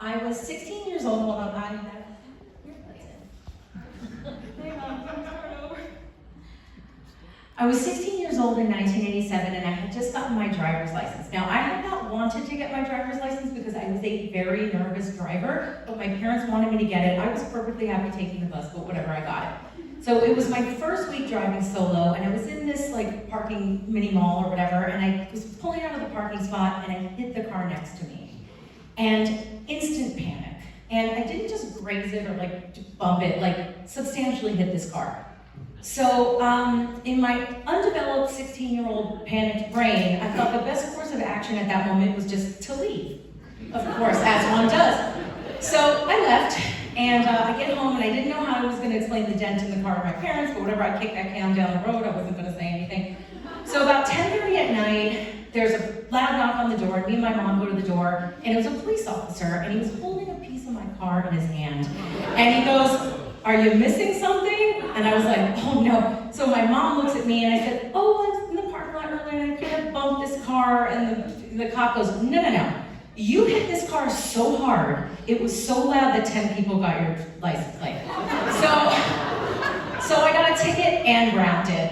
I was 16 years old. Hold on, I was 16 years old in 1987, and I had just gotten my driver's license. Now, I had not wanted to get my driver's license because I was a very nervous driver, but my parents wanted me to get it. I was perfectly happy taking the bus, but whatever, I got it. So it was my first week driving solo, and I was in this like parking mini mall or whatever, and I was pulling out of the parking spot, and I hit the car next to me. And instant panic. And I didn't just graze it or like bump it, like substantially hit this car. So in my undeveloped 16-year-old panicked brain, I thought the best course of action at that moment was just to leave. Of course, as one does. So I left, and I get home, and I didn't know how I was going to explain the dent in the car to my parents, but whatever, I kicked that can down the road, I wasn't going to say anything. So about 10:30 at night, there's a loud knock on the door, and me and my mom go to the door, and it was a police officer, and he was holding a piece of my car in his hand. And he goes, "Are you missing something?" And I was like, "Oh no." So my mom looks at me, and I said, "Oh, I was in the parking lot earlier, and I kind of bumped this car," and the cop goes, "No. You hit this car so hard, it was so loud that 10 people got your license plate." So I got a ticket and grounded.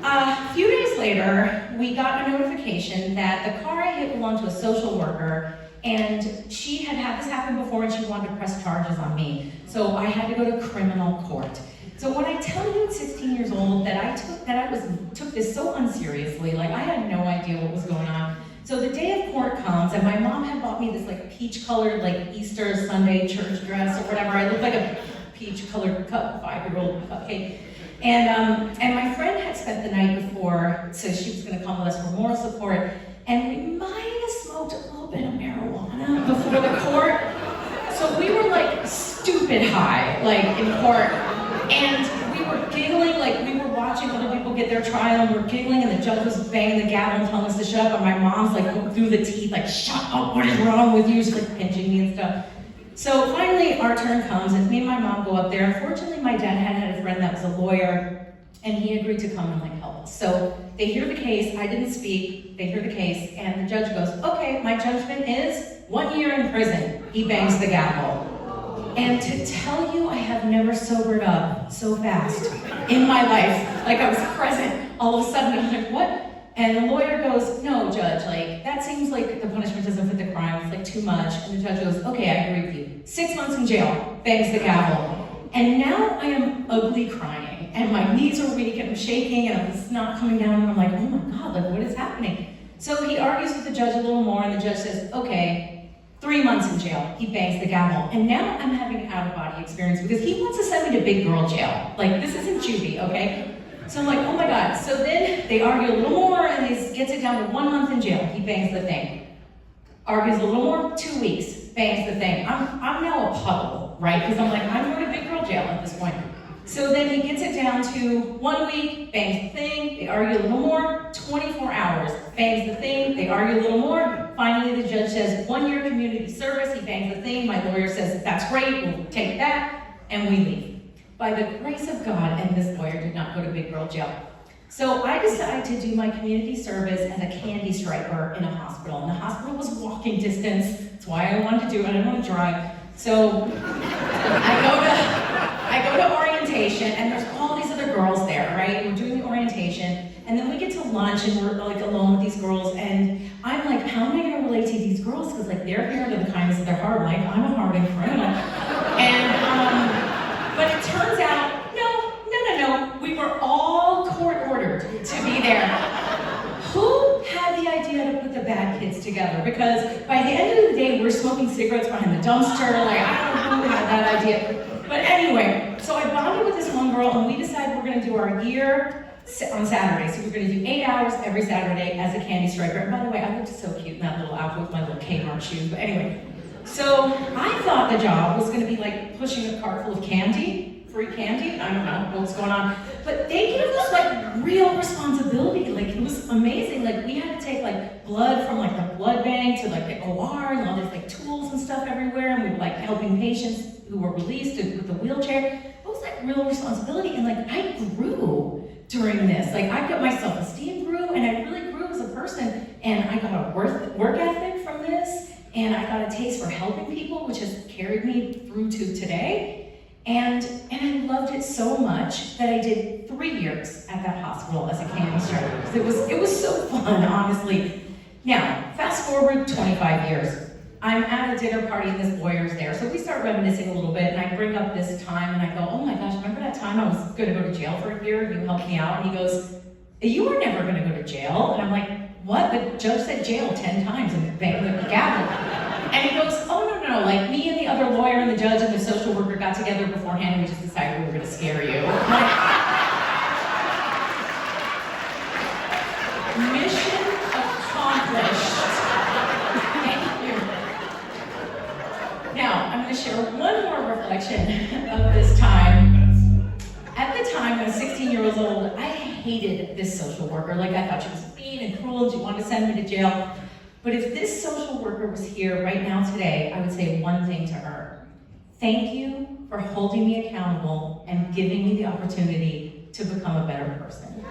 A few days later, we got a notification that the car I hit belonged to a social worker, and she had this happen before, and she wanted to press charges on me. So I had to go to criminal court. So when I tell you at 16 years old that I took this so unseriously, like I had no idea what was going on. So the day of court comes, and my mom had bought me this like peach-colored like Easter Sunday church dress or whatever. I looked like a peach-colored 5-year-old cupcake. And my friend had spent the night before, so she was going to come with us for moral support. And we might have smoked a little bit of marijuana before the court. So we were like stupid high, like in court. And we were giggling, like we were watching other people get their trial, and we were giggling, and the judge was banging the gavel and telling us to shut up, and my mom's like going through the teeth, like, "Shut up, what is wrong with you?" She's like pinching me and stuff. So finally our turn comes, and me and my mom go up there. Unfortunately, my dad had a friend that was a lawyer, and he agreed to come and like help us. So they hear the case, I didn't speak, they hear the case, and the judge goes, "Okay, my judgment is 1 year in prison." He bangs the gavel. And to tell you, I have never sobered up so fast in my life. Like I was present, all of a sudden, I'm like, "What?" And the lawyer goes, "No, judge, like, that seems like the punishment doesn't fit the crime, it's like too much." And the judge goes, "Okay, I agree with you. 6 months in jail," bangs the gavel. And now I am ugly crying, and my knees are weak, and I'm shaking, and it's not coming down, and I'm like, "Oh my God, like, what is happening?" So he argues with the judge a little more, and the judge says, "Okay, 3 months in jail." He bangs the gavel. And now I'm having an out-of-body experience because he wants to send me to big girl jail. Like, this isn't juvie, okay? So I'm like, oh my God. So then they argue a little more, and he gets it down to 1 month in jail. He bangs the thing. Argues a little more, 2 weeks, bangs the thing. I'm now a puddle, right? Because I'm like, I'm going to big girl jail at this point. So then he gets it down to 1 week, bangs the thing, they argue a little more, 24 hours, bangs the thing, they argue a little more. Finally, the judge says 1 year community service, he bangs the thing, my lawyer says, "That's great, we'll take that," and we leave. By the grace of God, and this lawyer did not go to big girl jail. So I decided to do my community service as a candy striper in a hospital. And the hospital was walking distance, that's why I wanted to do it, I didn't want to drive. So I go to orientation, and there's all these other girls there, right? We're doing the orientation, and then we get to lunch, and we're like alone with these girls, and I'm like, how am I gonna relate to these girls? Because like they're here to the kindness of their heart, like I'm a hardened criminal. And but it turns out, no, we were all court ordered to be there. Who had the idea to put the bad kids together? Because by the end of the day, we're smoking cigarettes behind the dumpster. Like, I don't know who had that idea. But anyway, so I bonded with this one girl, and we decided we're going to do our year on Saturday. So we're going to do 8 hours every Saturday as a candy striper. And by the way, I looked so cute in that little outfit with my little Kmart shoes. But anyway, so I thought the job was going to be like pushing a cart full of candy. Free candy? I don't know what's going on. But they gave us like real responsibility. Like it was amazing. Like we had to take like blood from like the blood bank to like the OR and all these like tools and stuff everywhere. And we were like helping patients who were released with the wheelchair. It was like real responsibility. And like I grew during this. Like I got my self-esteem grew, and I really grew as a person. And I got a work ethic from this. and I got a taste for helping people, which has carried me through to today. And I loved it so much that I did 3 years at that hospital as a camp instructor. It was so fun, honestly. Now, fast forward 25 years. I'm at a dinner party and this lawyer's there. So we start reminiscing a little bit, and I bring up this time and I go, oh my gosh, remember that time I was gonna go to jail for a year and you helped me out? And he goes, you were never gonna go to jail. And I'm like, what? The judge said jail 10 times and banged the gavel. And he goes, oh no, like me and the other lawyer and the judge and the social worker got together beforehand and we just decided we were gonna scare you. Mission accomplished. Thank you. Now, I'm gonna share one more reflection of this time. At the time, I was 16 years old, I hated this social worker. Like, I thought she was mean and cruel and she wanted to send me to jail. But if this social worker was here right now today, I would say one thing to her. Thank you for holding me accountable and giving me the opportunity to become a better person.